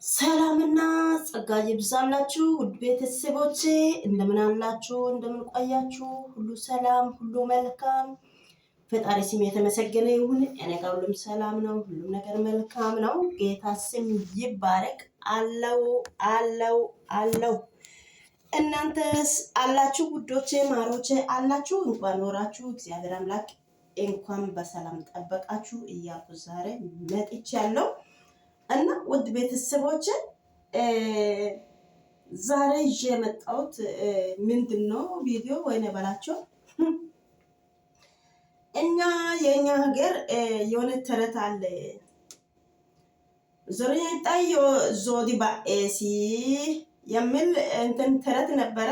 ሰላምና ጸጋ ይብዛላችሁ ውድ ቤተሰቦቼ፣ እንደምን አላችሁ? እንደምን ቆያችሁ? ሁሉ ሰላም፣ ሁሉ መልካም። ፈጣሪ ስም የተመሰገነ ይሁን። እኔ ጋር ሁሉም ሰላም ነው፣ ሁሉም ነገር መልካም ነው። ጌታ ስም ይባረክ። አለው። እናንተስ አላችሁ? ውዶቼ ማሮቼ አላችሁ? እንኳን ኖራችሁ። እግዚአብሔር አምላክ እንኳን በሰላም ጠበቃችሁ እያልኩ ዛሬ መጥቻለሁ። እና ውድ ቤተሰቦች ዛሬ ይዤ የመጣሁት ምንድነው ቪዲዮ ወይኔ በላቸው። የኛ ሀገር የሆነ ተረት አለ። ዞሪጣዮ ዞዲ ባኤሲ የሚል እንትን ተረት ነበረ።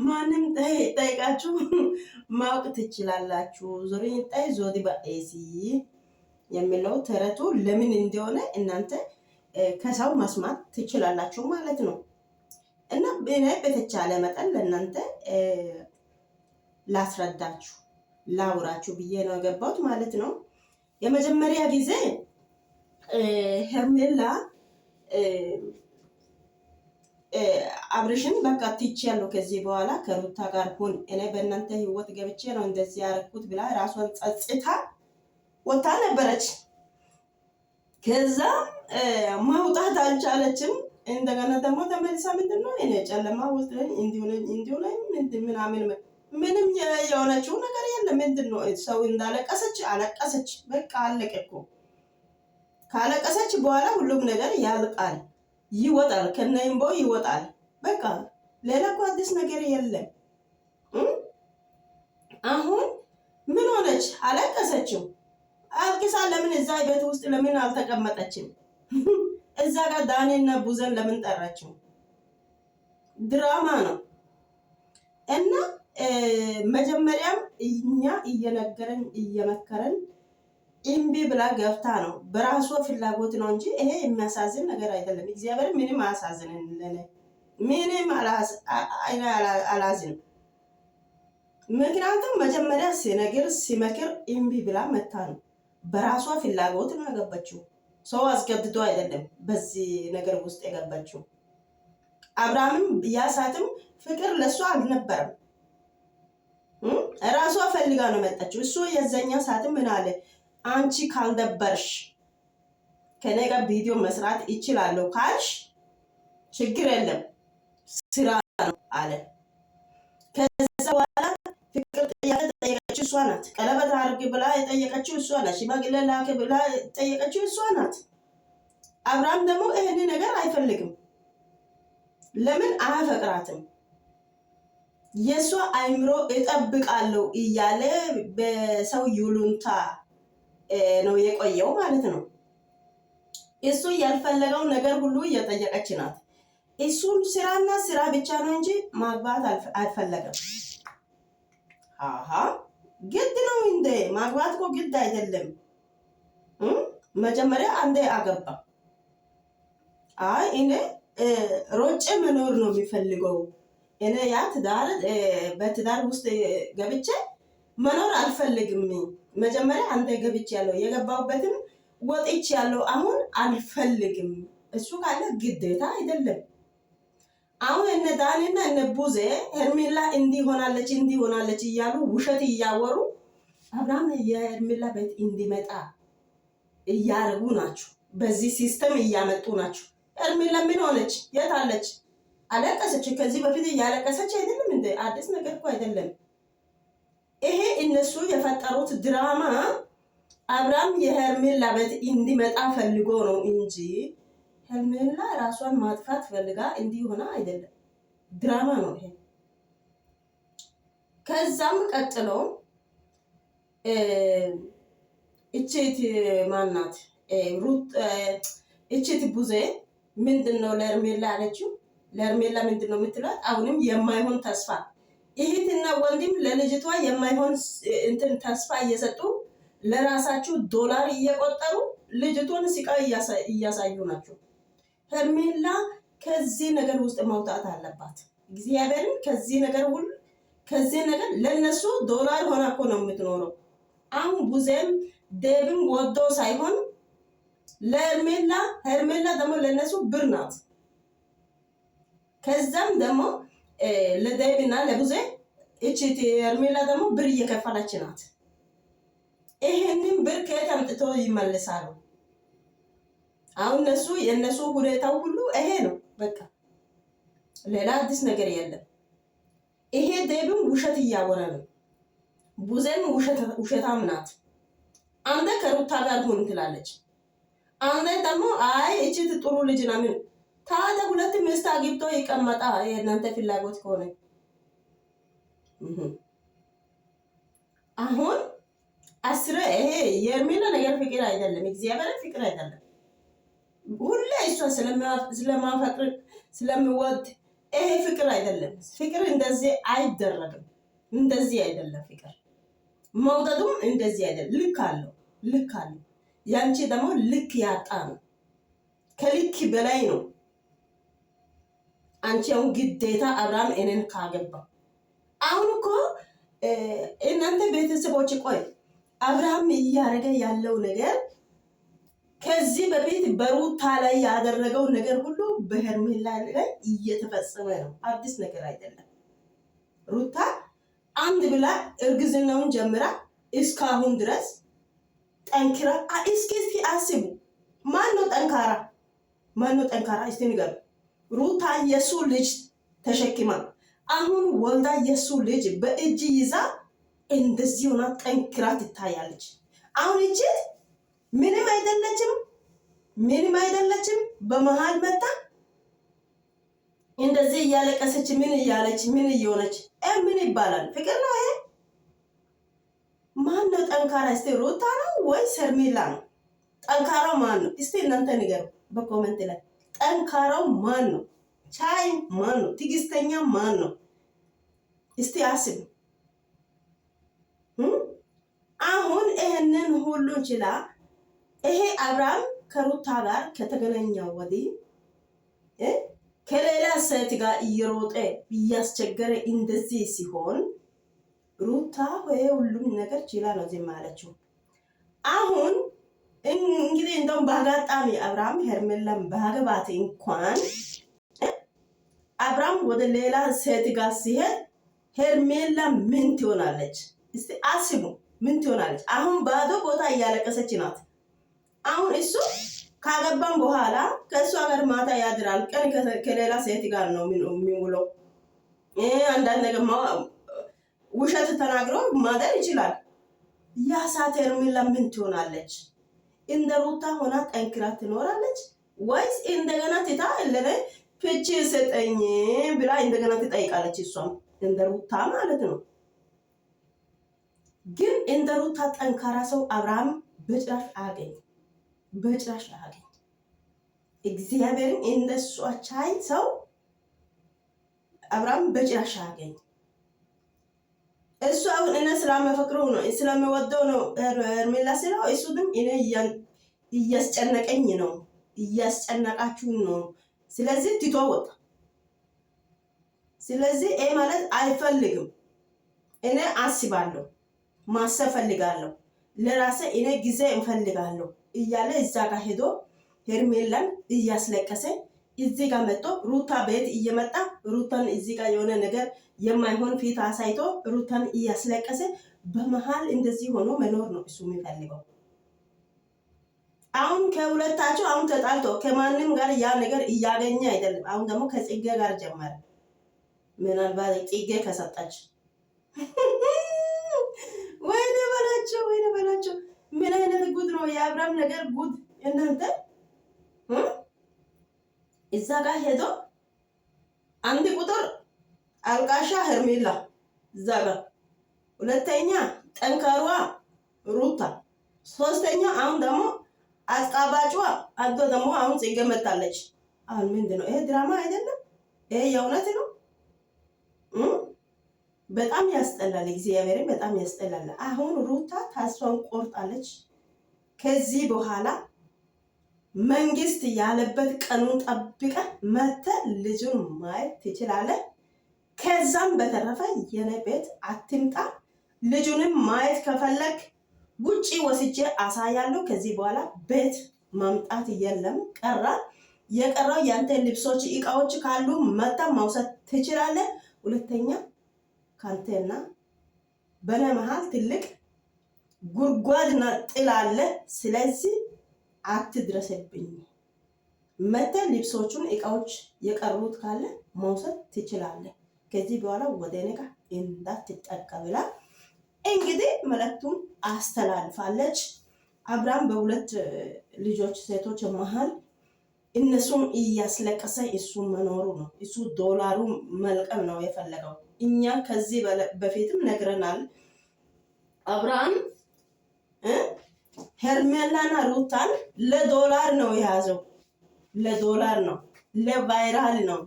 ማንም ጠይቃችሁ ማወቅ ትችላላችሁ። ዞሪጣይ ዞዲ ባኤሲ የሚለው ተረቱ ለምን እንደሆነ እናንተ ከሰው መስማት ትችላላችሁ ማለት ነው። እና እኔ በተቻለ መጠን ለእናንተ ላስረዳችሁ ላውራችሁ ብዬ ነው የገባሁት ማለት ነው። የመጀመሪያ ጊዜ ሄርሜላ አብርሽን በቃ ትቼያለሁ፣ ከዚህ በኋላ ከሩታ ጋር ሁን፣ እኔ በእናንተ ህይወት ገብቼ ነው እንደዚህ ያደረኩት ብላ ራሷን ጸጽታ ወጣ ነበረች። ከዛ ማውጣት አልቻለችም። እንደገና ደግሞ ተመልሳ ምንድነው እኔ ጨለማ ውስጥ ነኝ እንዲሁ ነኝ ምናምን ምንም የሆነችው ነገር የለም። ምንድነው ሰው እንዳለቀሰች አለቀሰች፣ በቃ አለቀ እኮ። ካለቀሰች በኋላ ሁሉም ነገር ያልቃል፣ ይወጣል፣ ከነይምቦ ይወጣል። በቃ ሌላ እኮ አዲስ ነገር የለም። አሁን ምን ሆነች? አለቀሰችው። አልቅሳ ለምን እዛ ቤት ውስጥ ለምን አልተቀመጠችም? እዛ ጋር ዳኒና ቡዘን ለምን ጠራችው? ድራማ ነው። እና መጀመሪያም እኛ እየነገረን እየመከረን እምቢ ብላ ገብታ ነው። በራሷ ፍላጎት ነው እንጂ ይሄ የሚያሳዝን ነገር አይደለም። እግዚአብሔር ምንም አያሳዝንን፣ ምንም አላዝንም። ምክንያቱም መጀመሪያ ሲነግር ሲመክር እምቢ ብላ መታ ነው። በራሷ ፍላጎት ነው የገባችው። ሰው አስገድዶ አይደለም በዚህ ነገር ውስጥ የገባችው። አብርሃምም ያሳትም ፍቅር ለሷ አልነበረም፣ ራሷ ፈልጋ ነው መጣችው። እሱ የዘኛ ሰዓትም ምን አለ? አንቺ ካልደበርሽ ከኔ ጋር ቪዲዮ መስራት ይችላለሁ ካልሽ ችግር የለም ስራ ነው አለ። ከዛ በኋላ ፍቅር ጥያቄ ጠየቀችው እሷ ናት። ቀለበት አድርግ ብላ የጠየቀችው እሷ ናት። ሽማግሌ ላክ ብላ የጠየቀችው እሷ ናት። አብርሃም ደግሞ ይሄን ነገር አይፈልግም። ለምን? አያፈቅራትም። የእሷ አይምሮ እጠብቃለሁ እያለ በሰው ይሉንታ ነው የቆየው ማለት ነው። እሱ ያልፈለገው ነገር ሁሉ እየጠየቀች ናት። እሱን ስራና ስራ ብቻ ነው እንጂ ማግባት አልፈለገም። ግድ ነው እንዴ? ማግባት እኮ ግድ አይደለም። መጀመሪያ አንዴ አገባ። እኔ ሮጬ መኖር ነው የሚፈልገው። እኔ ያ ትዳር በትዳር ውስጥ ገብቼ መኖር አልፈልግም። መጀመሪያ አንተ ገብቼ ያለው የገባሁበትም ወጥቼ ያለው አሁን አልፈልግም። እሱ ካለ ግዴታ አይደለም። አሁን እነ ዳኒና እነ ቡዜ ሄርሜላ እንዲሆናለች እያሉ ውሸት እያወሩ አብርሃም የሄርሜላ ቤት እንዲመጣ እያደረጉ ናቸው። በዚህ ሲስተም እያመጡ ናቸው። ሄርሜላ ምን ሆነች? የት አለች? አለቀሰች። ከዚህ በፊት እያለቀሰች አይደለም እንደ አዲስ ነገር እኮ አይደለም። ይሄ እነሱ የፈጠሩት ድራማ አብርሃም የሄርሜላ ቤት እንዲመጣ ፈልጎ ነው እንጂ ሄርሜላ ራሷን ማጥፋት ፈልጋ እንዲሆነ አይደለም። ድራማ ነው ይሄ። ከዛም ቀጥሎ እቺት ማናት ሩት እቺት ቡዜ ምንድነው ለሄርሜላ አለችው? ለሄርሜላ ምንድነው የምትላት? አሁንም የማይሆን ተስፋ እህትና ወንድም ለልጅቷ የማይሆን እንትን ተስፋ እየሰጡ ለራሳችሁ ዶላር እየቆጠሩ ልጅቷን ስቃይ እያሳዩ ናቸው። ሄርሜላ ከዚህ ነገር ውስጥ መውጣት አለባት። እግዚአብሔርን ከዚህ ነገር ለነሱ ዶላር ሆና እኮ ነው የምትኖረው። አሁን ቡዜም ዴቭም ወዶ ሳይሆን ሄርሜላ ደግሞ ለነሱ ብር ናት። ከዛም ደግሞ ለደይብና ለቡዜ እቺ ሄርሜላ ደግሞ ብር እየከፈለች ናት። ይሄንን ብር ከየት አምጥቶ ይመልሳሉ? አሁን የነሱ ሁኔታው ሁሉ ይሄ ነው። በቃ ሌላ አዲስ ነገር የለም። ይሄ ደይብም ውሸት እያወረ ነው። ቡዜም ውሸታም ናት። አንተ ከሩታ ጋር ሁን ትላለች፣ አንተ ደግሞ አይ እቺ ጥሩ ልጅ ነው። ምን ታዲያ ሁለት ሚስት አግብቶ ይቀመጣ የእናንተ ፍላጎት ከሆነ አሁን ይሄ የሄርሜላ ነገር ፍቅር አይደለም፣ እግዚአብሔር ፍቅር አይደለም። ሁሌ እሷ ስለማፈቅር ስለምወድ ይሄ ፍቅር አይደለም። ፍቅር እንደዚህ አይደረግም። እንደዚህ አይደለም ፍቅር። መውደዱም እንደዚህ አይደለም። ልክ አለው። ያንቺ ደግሞ ልክ ያጣ ነው። ከልክ በላይ ነው። አንቺ አሁን ግዴታ አብርሃም እኔን ካገባ አሁን እኮ እናንተ ቤተሰቦች ቆይ አብርሃም እያደረገ ያለው ነገር ከዚህ በፊት በሩታ ላይ ያደረገው ነገር ሁሉ በሄርሜላ ላይ እየተፈጸመ ነው። አዲስ ነገር አይደለም። ሩታ አንድ ብላ እርግዝናውን ጀምራ እስካሁን ድረስ ጠንክራ እስኪ አስቡ። ማን ነው ጠንካራ? እስቲ ንገሩ። ሩታ የሱ ልጅ ተሸክማ አሁን ወልዳ የሱ ልጅ በእጅ ይዛ እንደዚህ ሆና ጠንክራ ትታያለች። አሁን እቺ ምንም አይደለችም። በመሃል መጣ እንደዚህ እያለቀሰች ምን እየሆነች ምን ይባላል? ፍቅር ነው ይሄ? ማን ነው ጠንካራ? እስቲ ሩታ ነው ወይስ ሄርሜላ ነው? ጠንካራው ማን ነው? እስቲ እናንተ ንገሩ በኮሜንት ላይ። ጠንካራው ማን ነው? ቻይ ማን ነው? ትዕግስተኛ ማን ነው? እስቲ አስቡ። አሁን ይሄንን ሁሉ ችላ ይሄ አብርሃም ከሩታ ጋር ከተገናኘው ወዲህ ከሌላ ሴት ጋር እየሮጠ እያስቸገረ እንደዚህ ሲሆን ሩታ ወይ ሁሉም ነገር ችላ ነው ዝም አለችው። አሁን እንግዲህ እንደውም በአጋጣሚ አብርሃም ሄርሜላን ባገባት እንኳን አብርሃም ወደ ሌላ ሴት ጋር ሲሄድ ሄርሜላ ምን ትሆናለች? እስቲ አስቡ። ምን ትሆናለች? አሁን ባዶ ቦታ እያለቀሰች ናት። አሁን እሱ ካገባም በኋላ ከእሷ ጋር ማታ ያድራል፣ ቀን ከሌላ ሴት ጋር ነው የሚውለው። አንዳንድ ነገር ውሸት ተናግሮ ማደር ይችላል። ያ ሰዓት ሄርሜላ ምን ትሆናለች? እንደ ሩታ ሆና ጠንክራ ትኖራለች ወይስ እንደገና ትታ ለኔ ፍቺ ሰጠኝ ብላ እንደገና ትጠይቃለች? እሷም እንደ ሩታ ማለት ነው። ግን እንደ ሩታ ጠንካራ ሰው አብርሃም በጭራሽ አያገኝ። እግዚአብሔርን እንደሷ ቻይ ሰው አብርሃም በጭራሽ አያገኝ። እሱ አሁን እኔ ስለማፈቅረው ነው ስለምወደው ነው ሄርሜላ ስለው እሱ ግን እኔ እያስጨነቀኝ ነው እያስጨነቃችሁ ነው። ስለዚህ ትቶ ወጣ። ስለዚህ ይሄ ማለት አይፈልግም። እኔ አስባለሁ፣ ማሰብ ፈልጋለሁ፣ ለራሴ እኔ ጊዜ እንፈልጋለሁ እያለ እዛ ጋር ሄዶ ሄርሜላን እያስለቀሰ እዚህ ጋር መጥቶ ሩታ ቤት እየመጣ ሩታን እዚህ ጋር የሆነ ነገር የማይሆን ፊት አሳይቶ ሩታን እያስለቀሰ በመሃል እንደዚህ ሆኖ መኖር ነው እሱ የሚፈልገው። አሁን ከሁለታቸው አሁን ተጣልቶ ከማንም ጋር ያ ነገር እያገኘ አይደለም። አሁን ደግሞ ከጽጌ ጋር ጀመረ። ምናልባት ጽጌ ከሰጣች ወይኔ በላቸው። ምን አይነት ጉድ ነው የአብርሃም ነገር ጉድ! እናንተ እዛ ጋር ሄዶ አንድ ቁጥር አልቃሻ ሄርሜላ እዛ ጋር፣ ሁለተኛ ጠንካሯ ሩታ፣ ሶስተኛ አሁን ደግሞ አስቃባጯ አዶ ደግሞ አሁን ጽጌ መጣለች። አሁን ምንድነው ይሄ? ድራማ አይደለም ይሄ የእውነት ነው። በጣም ያስጠላል። እግዚአብሔርን በጣም ያስጠላል። አሁን ሩታ ታስፋን ቆርጣለች። ከዚህ በኋላ መንግስት ያለበት ቀኑን ጠብቀ መተ ልጁን ማየት ትችላለህ። ከዛም በተረፈ የኔ ቤት አትምጣ። ልጁንም ማየት ከፈለግ ውጪ ወስጄ አሳያለሁ። ከዚህ በኋላ ቤት ማምጣት የለም ቀራ። የቀረው ያንተ ልብሶች እቃዎች ካሉ መጣ ማውሰድ ትችላለህ። ሁለተኛ ካንተና በኔ መሃል ትልቅ ጉድጓድና ጥል አለ። ስለዚህ አትድረስብኝ። መተ ልብሶቹን እቃዎች የቀሩት ካለ መውሰድ ትችላለህ። ከዚህ በኋላ ወደ እኔ ጋር እንዳትጠጋ ብላ እንግዲህ መልእክቱን አስተላልፋለች። አብርሃም በሁለት ልጆች ሴቶች መሃል እነሱን እያስለቀሰ እሱ መኖሩ ነው። እሱ ዶላሩ መልቀም ነው የፈለገው። እኛ ከዚህ በፊትም ነግረናል። አብርሃም ሄርሜላና ሩታን ለዶላር ነው የያዘው። ለዶላር ነው፣ ለቫይራል ነው።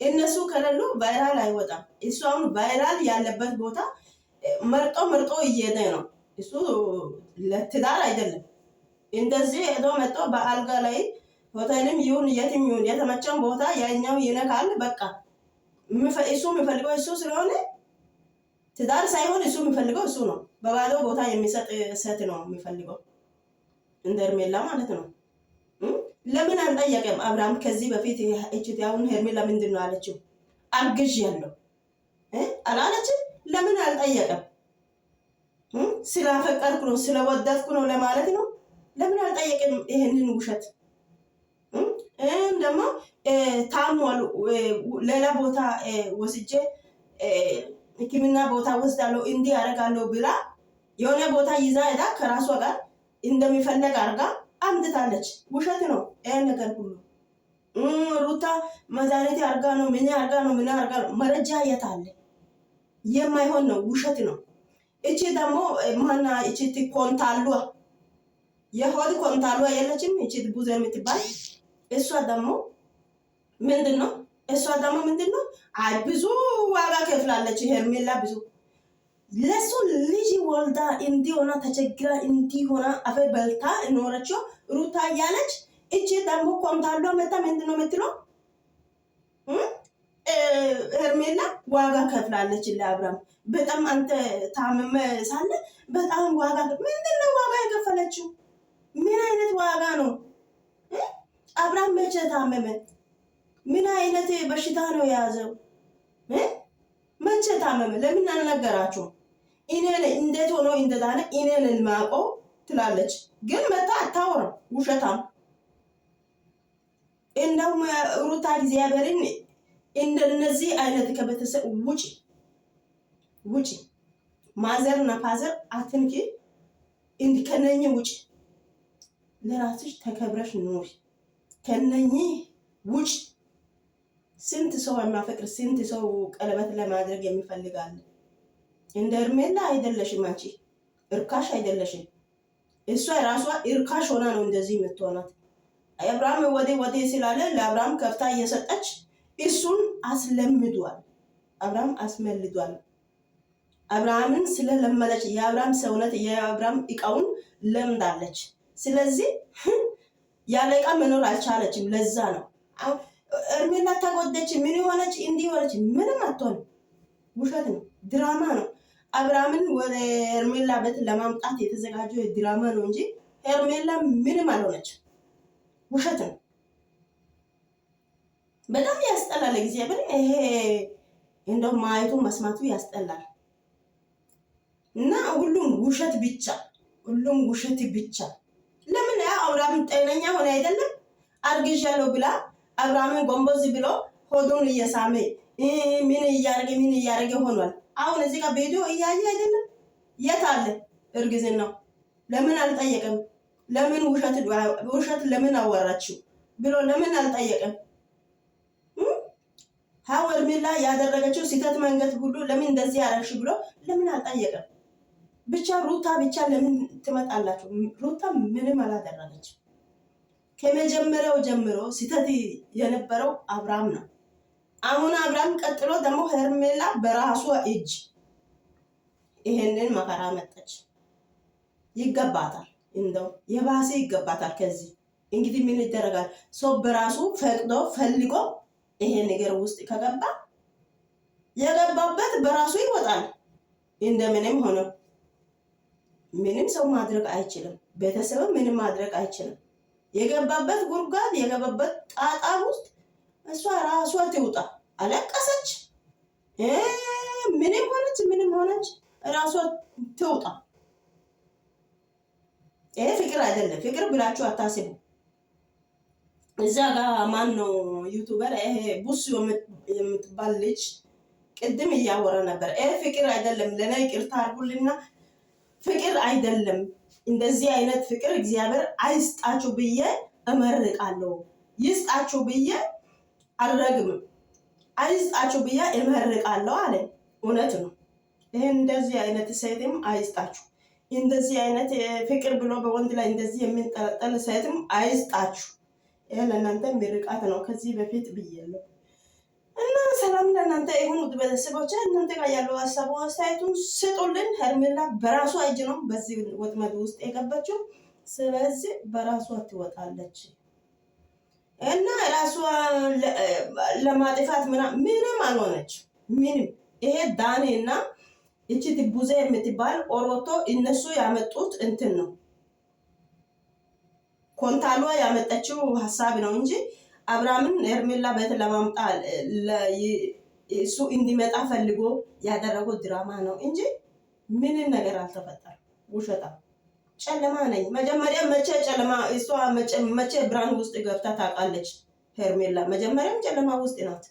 እነሱ ከሌሉ ቫይራል አይወጣም። እሱ አሁን ቫይራል ያለበት ቦታ መርጦ እየሄደ ነው። እሱ ለትዳር አይደለም። እንደዚህ ሄዶ መጥቶ በአልጋ ላይ ሆቴልም ይሁን የትም ይሁን የተመቸውን ቦታ ያኛው ይነካል። በቃ እሱ የሚፈልገው እሱ ስለሆነ ትዳር ሳይሆን እሱ የሚፈልገው እሱ ነው። በባዶ ቦታ የሚሰጥ ሴት ነው የሚፈልገው፣ እንደ ሄርሜላ ማለት ነው። ለምን አልጠየቀም አብርሃም? ከዚህ በፊት እቺት አሁን ሄርሜላ ምንድን ነው አለችው? አርግዥ ያለው አላለችም? ለምን አልጠየቀም? ስላፈቀርኩ ነው ስለወደድኩ ነው ለማለት ነው። ለምን አልጠየቅም? ይሄንን ውሸት ደግሞ ታሟል፣ ሌላ ቦታ ወስጄ ሕክምና ቦታ ወስዳለሁ እንዲህ ያደርጋለሁ ብላ የሆነ ቦታ ይዛ ሄዳ ከራሷ ጋር እንደሚፈለግ አርጋ አምጥታለች። ውሸት ነው ይሄ ነገር ሁሉ። ሩታ መድኃኒት አርጋ ነው ምን አርጋ ነው ምን አርጋ ነው፣ መረጃ የት አለ? የማይሆን ነው፣ ውሸት ነው። እቺ ደግሞ ማና እቺ ኮንታሏ የሆድ ኮንታሏ የለችም? እቺ ቡዘ የምትባል እሷ ደግሞ ምንድነው? አይ ብዙ ዋጋ ከፍላለች ሄርሜላ። ብዙ ለሱ ልጅ ወልዳ እንዲሆና ተቸግራ እንዲሆና አፈ በልታ ኖረችው ሩታ እያለች እቺ ደግሞ ኮንታሏ መጣ ምንድነው የምትለው? ሄርሜላ ዋጋ ከፍላለች ለአብርሃም። በጣም አንተ ታመመ ሳለ በጣም ዋጋ ምንድነው ዋጋ የከፈለችው? ምን አይነት ዋጋ ነው? አብርሃም መቼ ታመመ? ምን አይነት በሽታ ነው የያዘው? መቼ ታመመ? ለምን አልነገራችሁም? እኔ እንዴት ሆኖ እንደዳነ እኔን ማቆ ትላለች፣ ግን መታ አታወራም። ውሸታም። እንደውም ሩታ እግዚአብሔርን እንደነዚህ አይነት ከቤተሰብ ውጪ ማዘርና ፋዘር አትንኪ፣ ከነኝ ውጪ ለራስሽ ተከብረሽ ኑሪ። ከነኝ ውጪ ስንት ሰው የሚያፈቅር ስንት ሰው ቀለበት ለማድረግ የሚፈልጋል። እንደ ሄርሜላ አይደለሽም አንቺ፣ እርካሽ አይደለሽም። እሷ ራሷ እርካሽ ሆና ነው እንደዚህ የምትሆናት። አብርሃም ወዴ ስላለ ለአብርሃም ከፍታ እየሰጠች እሱን አስለምዷል። አብርሃም አስመልዷል። አብርሃምን ስለለመደች የአብርሃም ሰውነት የአብርሃም እቃውን ለምዳለች። ስለዚህ ያለ እቃ መኖር አልቻለችም። ለዛ ነው ሄርሜላ ተጎደች፣ ምን ሆነች፣ እንዲህ ሆነች። ምንም አትሆንም። ውሸት ነው፣ ድራማ ነው። አብርሃምን ወደ ሄርሜላ ቤት ለማምጣት የተዘጋጀው ድራማ ነው እንጂ ሄርሜላ ምንም አልሆነች። ውሸት ነው። በጣም ያስጠላል። እግዚአብሔር ይሄ እንደው ማየቱ መስማቱ ያስጠላል። እና ሁሉም ውሸት ብቻ። ለምን አብርሃም ጤነኛ ሆነ አይደለም? አርግዣለሁ ብላ አብርሃምን ጎንበዝ ብሎ ሆዱን እየሳመ ምን እያደረገ ሆኗል። አሁን እዚህ ጋር ቪዲዮ እያየ አይደለም? የት አለ እርግዝናው? ለምን አልጠየቀም? ለምን ውሸት ለምን አወራችው ብሎ ለምን አልጠየቀም? ሄርሜላ ያደረገችው ስህተት መንገድ ሁሉ ለምን እንደዚህ ያደረግሽ ብሎ ለምን አልጠየቀም? ብቻ ሩታ ብቻ ለምን ትመጣላችሁ? ሩታ ምንም አላደረገችም። ከመጀመሪያው ጀምሮ ስህተት የነበረው አብርሃም ነው። አሁን አብርሃም ቀጥሎ ደግሞ ሄርሜላ በራሷ እጅ ይሄንን መከራ መጣች። ይገባታል፣ እንደው የባሰ ይገባታል። ከዚህ እንግዲህ ምን ይደረጋል? ሰው በራሱ ፈቅዶ ፈልጎ ይሄ ነገር ውስጥ ከገባ የገባበት በራሱ ይወጣል። እንደምንም ሆኖ ምንም ሰው ማድረግ አይችልም። ቤተሰብ ምንም ማድረግ አይችልም። የገባበት ጉርጓድ የገባበት ጣጣ ውስጥ እሷ ራሷ ትውጣ። አለቀሰች፣ ምንም ሆነች ራሷ ትውጣ። ይሄ ፍቅር አይደለም። ፍቅር ብላችሁ አታስቡ። እዛ ጋር ማን ነው ዩቱበር ይሄ ቡስ የምትባል ልጅ ቅድም እያወራ ነበር። ይሄ ፍቅር አይደለም። ለኔ ይቅርታ አድርጉልና ፍቅር አይደለም። እንደዚህ አይነት ፍቅር እግዚአብሔር አይስጣችሁ ብዬ እመርቃለሁ። ይስጣችሁ ብዬ አልረግምም። አይስጣችሁ ብዬ እመርቃለሁ አለ። እውነት ነው። ይሄን እንደዚህ አይነት ሴትም አይስጣችሁ። እንደዚህ አይነት ፍቅር ብሎ በወንድ ላይ እንደዚህ የሚንጠለጠል ሴትም አይስጣችሁ። ይሄ ለእናንተ ምርቃት ነው። ከዚህ በፊት ብያለሁ እና ሰላም ለእናንተ ይሁን ውድ ቤተሰቦች። እናንተ ጋር ያለው ሀሳቡ አስተያየቱን ስጡልን። ሄርሜላ በራሷ እጅ ነው በዚህ ወጥመድ ውስጥ የገባችው። ስለዚህ በራሷ ትወጣለች እና ራሷ ለማጥፋት ምንም አልሆነች። ምንም ይሄ ዳኔ እና እቺ ትቡዜ የምትባል ኦሮቶ እነሱ ያመጡት እንትን ነው። ኮንታሏ ያመጣችው ሀሳብ ነው እንጂ አብርሃምን ሄርሜላ ቤት ለማምጣት እሱ እንዲመጣ ፈልጎ ያደረገው ድራማ ነው እንጂ ምንም ነገር አልተፈጠረም። ውሸታ ጨለማ ነኝ። መጀመሪያ መቼ ጨለማ እሷ መቼ ብርሃን ውስጥ ገብታ ታውቃለች? ሄርሜላ መጀመሪያም ጨለማ ውስጥ ናት።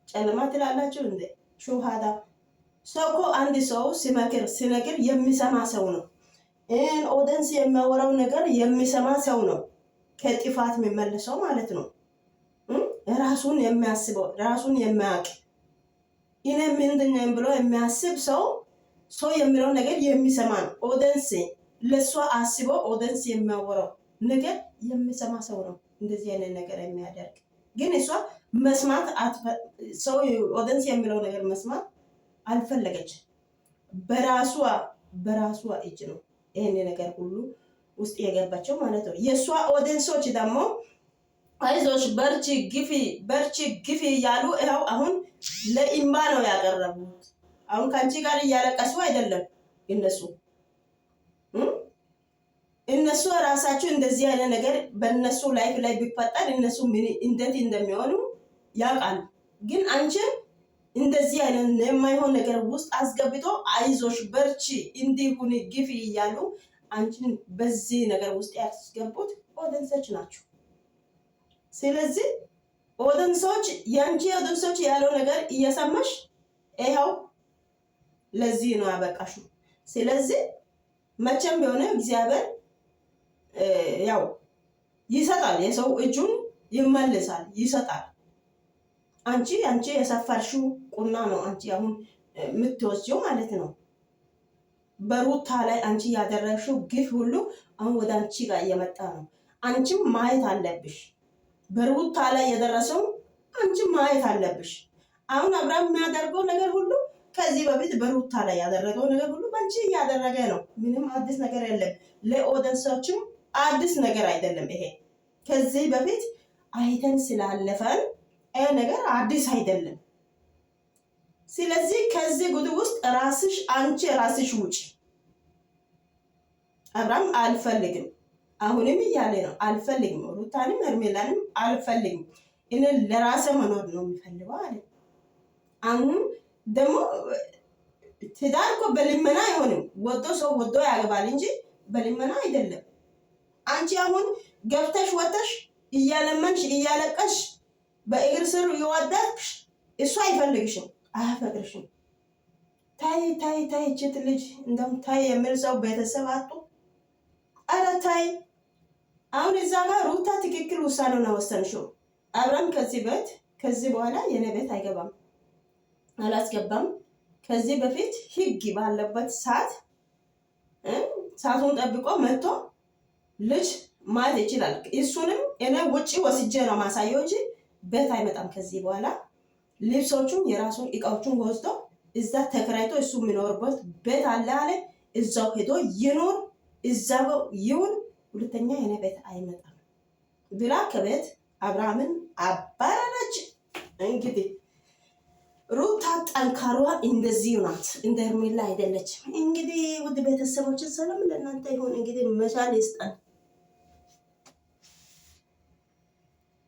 ጨለማ ትላላችሁ እንዴ? ሹሃዳ ሰው እኮ አንድ ሰው ሲነግር የሚሰማ ሰው ነው። ኦደንስ የሚያወራው ነገር የሚሰማ ሰው ነው ከጥፋት የሚመለሰው ማለት ነው። ራሱን የሚያስበው ራሱን የሚያውቅ እኔ ምንድን ነኝ ብሎ የሚያስብ ሰው የሚለው ነገር የሚሰማ ነው። ኦደንስ ለሷ አስቦ ኦደንስ የሚያወራው ነገር የሚሰማ ሰው ነው እንደዚህ አይነት ነገር የሚያደርግ። ግን እሷ መስማት ሰው ኦደንስ የሚለው ነገር መስማት አልፈለገች። በራሷ እጅ ነው ይሄን ነገር ሁሉ ውስጥ የገባቸው ማለት ነው። የሷ ኦዲየንሶች ደግሞ አይዞሽ በርቺ ግፊ እያሉ ይኸው አሁን ለኢምባ ነው ያቀረቡት። አሁን ከአንቺ ጋር እያለቀሱ አይደለም እነሱ ራሳቸው እንደዚህ አይነት ነገር በእነሱ ላይፍ ላይ ቢፈጠር እነሱ እንዴት እንደሚሆኑ ያውቃሉ። ግን አንቺን እንደዚህ አይነት የማይሆን ነገር ውስጥ አስገብቶ አይዞሽ በርቺ እንዲሁን ግፊ እያሉ አንቺን በዚህ ነገር ውስጥ ያስገቡት ኦዲየንሶች ናቸው። ስለዚህ ኦዲየንሶች ያለው ነገር እየሰማሽ ይኸው ለዚህ ነው ያበቃሹ። ስለዚህ መቼም ቢሆን እግዚአብሔር ያው ይሰጣል፣ የሰው እጁን ይመልሳል፣ ይሰጣል። አንቺ የሰፈርሽው ቁና ነው አንቺ አሁን የምትወስጂው ማለት ነው። በሩታ ላይ አንቺ ያደረግሽው ግፍ ሁሉ አሁን ወደ አንቺ ጋር እየመጣ ነው። አንቺም ማየት አለብሽ። በሩታ ላይ የደረሰው አንቺም ማየት አለብሽ። አሁን አብርሃም የሚያደርገው ነገር ሁሉ ከዚህ በፊት በሩታ ላይ ያደረገው ነገር ሁሉ በአንቺ እያደረገ ነው። ምንም አዲስ ነገር የለም። ለኦዲየንሶችም አዲስ ነገር አይደለም ይሄ። ከዚህ በፊት አይተን ስላለፈን ይሄ ነገር አዲስ አይደለም። ስለዚህ ከዚህ ጉድ ውስጥ አንቺ ራስሽ ውጪ። አብርሃም አልፈልግም፣ አሁንም እያለ ነው አልፈልግም፣ ሩታንም ሄርሜላንም አልፈልግም፣ እኔ ለራሴ መኖር ነው የሚፈልገው አለ። አሁን ደግሞ ትዳር እኮ በልመና አይሆንም። ሰው ወዶ ያገባል እንጂ በልመና አይደለም። አንቺ አሁን ገብተሽ ወተሽ እያለመንሽ እያለቀሽ በእግር ስር ይወደቅሽ፣ እሱ አይፈልግሽም፣ አያፈቅርሽም። ታይ እችት ልጅ እንደም ታይ የሚል ሰው ቤተሰብ አጡ። አረ ታይ። አሁን እዛ ጋር ሩታ ትክክል ውሳኔ ነው ወሰንሽው። አብርሃም ከዚህ በኋላ የኔ ቤት አይገባም፣ አላስገባም። ከዚህ በፊት ህግ ባለበት ሰዓቱን ጠብቆ መጥቶ ልጅ ማለት ይችላል። እሱንም እኔ ውጪ ወስጄ ነው ማሳየው እንጂ ቤት አይመጣም። ከዚህ በኋላ ልብሶቹን የራሱን እቃዎቹን ወስዶ እዛ ተከራይቶ እሱ የሚኖርበት ቤት አለ አለ እዛው ሄዶ ይኖር፣ እዛው ይሁን። ሁለተኛ የኔ ቤት አይመጣም ብላ ከቤት አብርሃምን አባረረች። እንግዲህ ሩታ ጠንካሯ እንደዚህ ናት፣ እንደ ሄርሜላ አይደለችም። እንግዲህ ውድ ቤተሰቦችን ሰላም ለእናንተ ይሁን። እንግዲህ መቻል ይስጠን።